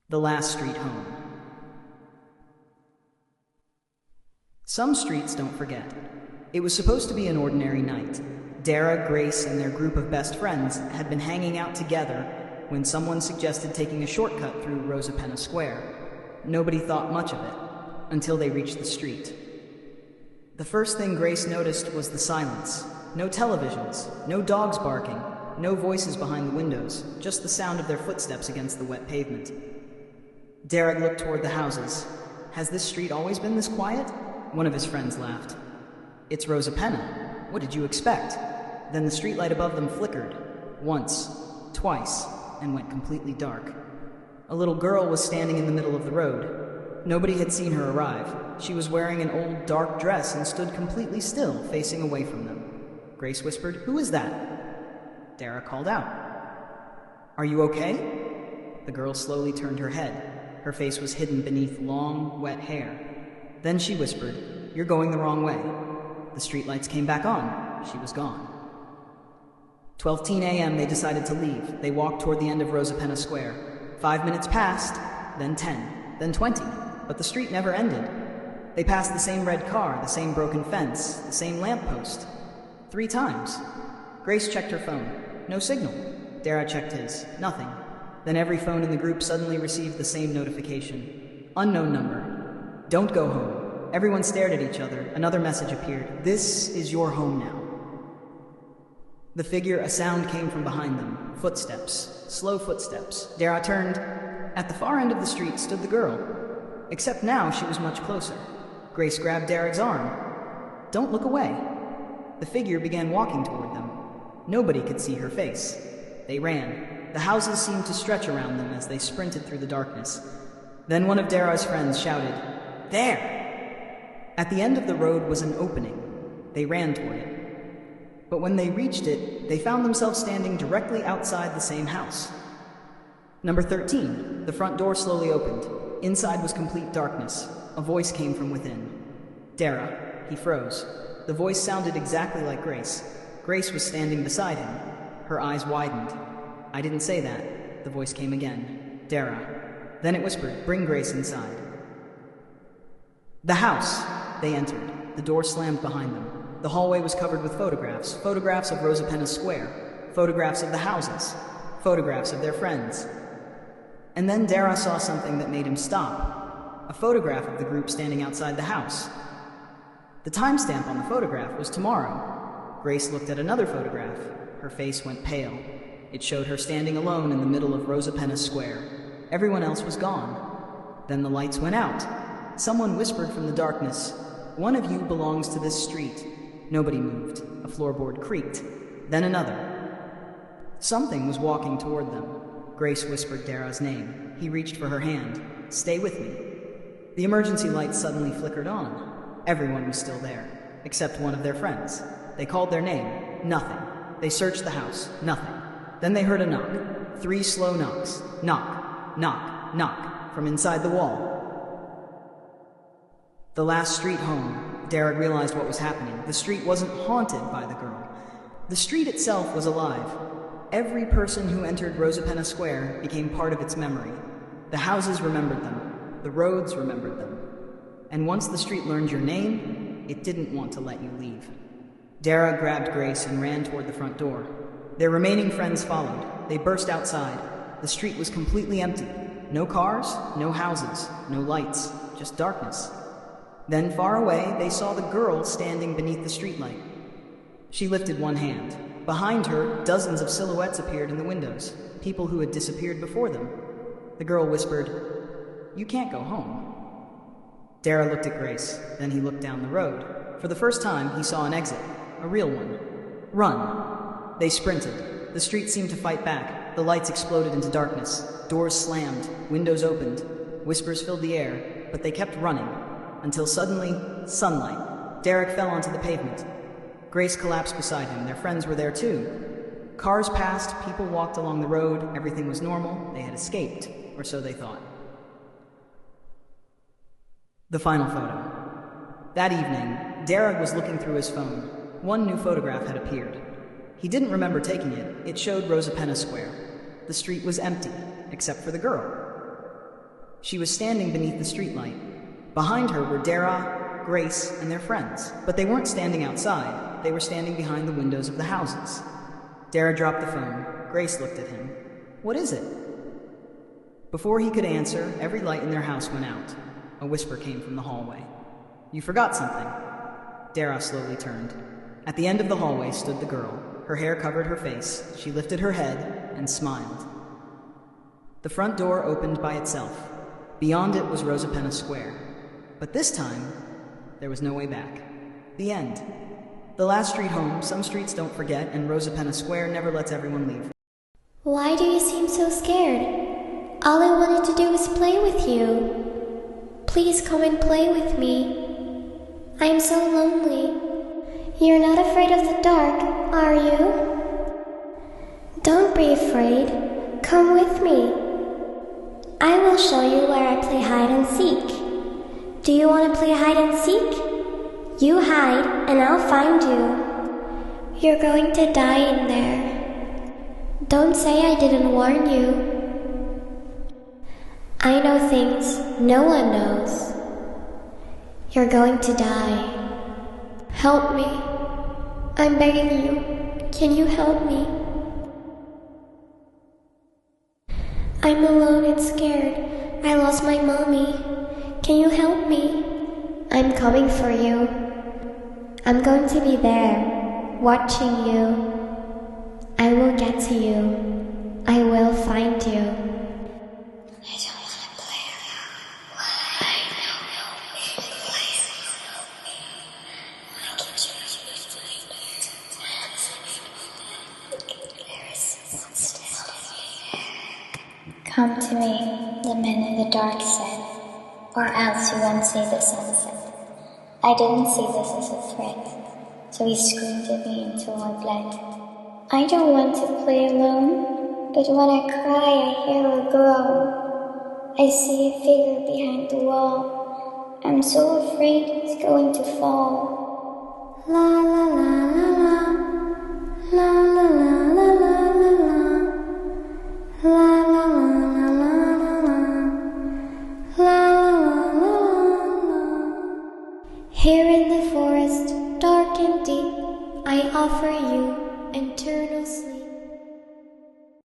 The last street home. Some streets don't forget. It was supposed to be an ordinary night. Dara, Grace, and their group of best friends had been hanging out together when someone suggested taking a shortcut through Rosapena Square. Nobody thought much of it, until they reached the street. The first thing Grace noticed was the silence. No televisions, no dogs barking, no voices behind the windows, just the sound of their footsteps against the wet pavement. Derek looked toward the houses. Has this street always been this quiet? One of his friends laughed. It's Rosapena. What did you expect? Then the streetlight above them flickered. Once, twice, and went completely dark. A little girl was standing in the middle of the road. Nobody had seen her arrive. She was wearing an old, dark dress and stood completely still, facing away from them. Grace whispered, "Who is that?" Dara called out, "Are you okay?" The girl slowly turned her head. Her face was hidden beneath long, wet hair. Then she whispered, "You're going the wrong way." The streetlights came back on. She was gone. 12:10 a.m. They decided to leave. They walked toward the end of Rosapena Square. 5 minutes passed, then 10, then 20, but the street never ended. They passed the same red car, the same broken fence, the same lamppost. 3 times. Grace checked her phone. No signal. Dara checked his. Nothing. Then every phone in the group suddenly received the same notification. Unknown number. Don't go home. Everyone stared at each other. Another message appeared. This is your home now. The figure, a sound came from behind them. Footsteps. Slow footsteps. Dara turned. At the far end of the street stood the girl. Except now she was much closer. Grace grabbed Derek's arm. Don't look away. The figure began walking toward them. Nobody could see her face. They ran. The houses seemed to stretch around them as they sprinted through the darkness. Then one of Dara's friends shouted, "There!" At the end of the road was an opening. They ran toward it. But when they reached it, they found themselves standing directly outside the same house. Number 13. The front door slowly opened. Inside was complete darkness. A voice came from within. Dara. He froze. The voice sounded exactly like Grace. Grace was standing beside him. Her eyes widened. "I didn't say that." The voice came again. Dara. Then it whispered, "Bring Grace inside." The house. They entered. The door slammed behind them. The hallway was covered with photographs. Photographs of Rosapena Square. Photographs of the houses. Photographs of their friends. And then Dara saw something that made him stop. A photograph of the group standing outside the house. The timestamp on the photograph was tomorrow. Grace looked at another photograph. Her face went pale. It showed her standing alone in the middle of Rosapena Square. Everyone else was gone. Then the lights went out. Someone whispered from the darkness, "One of you belongs to this street." Nobody moved. A floorboard creaked. Then another. Something was walking toward them. Grace whispered Dara's name. He reached for her hand. "Stay with me." The emergency lights suddenly flickered on. Everyone was still there, except one of their friends. They called their name. Nothing. They searched the house. Nothing. Then they heard a knock. 3 slow knocks. Knock, knock, knock, from inside the wall. The last street home. Derek realized what was happening. The street wasn't haunted by the girl. The street itself was alive. Every person who entered Rosapena Square became part of its memory. The houses remembered them. The roads remembered them. And once the street learned your name, it didn't want to let you leave. Dara grabbed Grace and ran toward the front door. Their remaining friends followed. They burst outside. The street was completely empty. No cars, no houses, no lights, just darkness. Then far away, they saw the girl standing beneath the streetlight. She lifted one hand. Behind her, dozens of silhouettes appeared in the windows, people who had disappeared before them. The girl whispered, "You can't go home." Dara looked at Grace. Then he looked down the road. For the first time, he saw an exit, a real one. Run. They sprinted. The street seemed to fight back. The lights exploded into darkness. Doors slammed. Windows opened. Whispers filled the air, but they kept running. Until suddenly, sunlight. Derek fell onto the pavement. Grace collapsed beside him. Their friends were there too. Cars passed, people walked along the road. Everything was normal. They had escaped, or so they thought. The final photo. That evening, Derek was looking through his phone. One new photograph had appeared. He didn't remember taking it. It showed Rosapena Square. The street was empty, except for the girl. She was standing beneath the streetlight. Behind her were Dara, Grace, and their friends. But they weren't standing outside. They were standing behind the windows of the houses. Dara dropped the phone. Grace looked at him. "What is it?" Before he could answer, every light in their house went out. A whisper came from the hallway. "You forgot something." Dara slowly turned. At the end of the hallway stood the girl. Her hair covered her face. She lifted her head and smiled. The front door opened by itself. Beyond it was Rosapenna Square. But this time, there was no way back. The end. The last street home. Some streets don't forget, and Rosapenna Square never lets everyone leave. Why do you seem so scared? All I wanted to do was play with you. Please come and play with me. I'm so lonely. You're not afraid of the dark, are you? Don't be afraid. Come with me. I will show you where I play hide and seek. Do you want to play hide and seek? You hide, and I'll find you. You're going to die in there. Don't say I didn't warn you. I know things no one knows. You're going to die. Help me. I'm begging you. Can you help me? I'm alone and scared. I lost my mommy. Can you help me? I'm coming for you. I'm going to be there, watching you. I will get to you. I will find you. I don't want to play around. Why? Come to me, the man in the dark said, or else you won't see the sunset. I didn't see this as a threat, so he screamed at me until I bled. I don't want to play alone, but when I cry I hear her groan. I see a figure behind the wall. I'm so afraid it's going to fall. La la la la la, la la la la la la la, la la la la la la, la la la la. Here in the forest, dark and deep, I offer you